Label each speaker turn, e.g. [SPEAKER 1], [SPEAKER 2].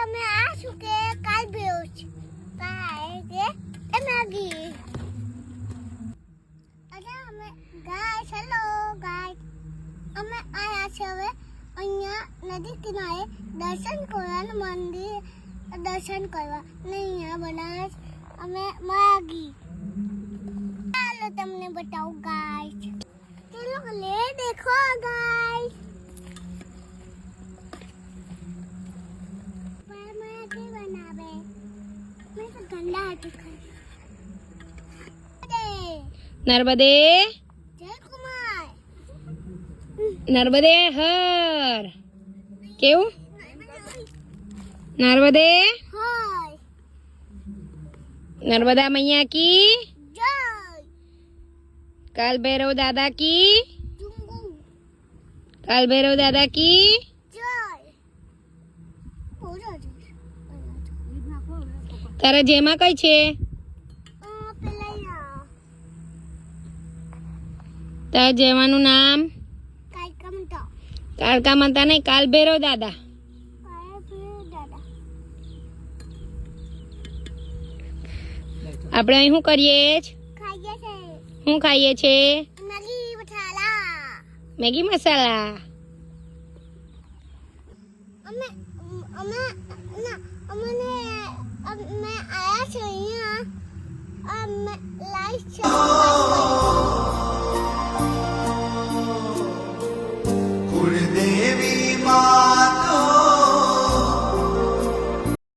[SPEAKER 1] અમે આ શું કે કાલ બેઉચ કાય કે એ મેગી અરે અમે ગાઈસ હેલો ગાઈસ અમે આયા છે હવે અહીંયા નદી કિનારે દર્શન કરવાનું મંદિર દર્શન કરવા ને અહીંયા બનાવે અમે મેગી ચાલો તમને બતાવું ગાઈસ चलो ले देखो गाइस पर मैं के बनावे मैं तो गंदा हाथ खाई
[SPEAKER 2] नर्मदे
[SPEAKER 1] जय कुमार
[SPEAKER 2] नर्मदे हर केવું नर्मदे
[SPEAKER 1] हाय
[SPEAKER 2] नर्मदा मैया की
[SPEAKER 1] जय
[SPEAKER 2] काल भैरव दादा की
[SPEAKER 1] जुंगू
[SPEAKER 2] काल भैरव दादा की
[SPEAKER 1] जय हो जा
[SPEAKER 2] તારા જેમાં કઈ છે
[SPEAKER 1] પેલા
[SPEAKER 2] તારા જેવાનું નામ
[SPEAKER 1] કાઈ કમતો
[SPEAKER 2] કાળકા માતા નહીં કાલ ભૈરવ દાદા
[SPEAKER 1] કાય પે દાદા
[SPEAKER 2] આપણે અહીં શું કરીએ છે
[SPEAKER 1] ખાઈએ છે
[SPEAKER 2] શું ખાઈએ છે
[SPEAKER 1] મેગી મસાલા
[SPEAKER 2] મેગી મસાલા
[SPEAKER 1] અમે અમે ના અમને અમે આયા છે અહીંયા અમે લાઈટ છે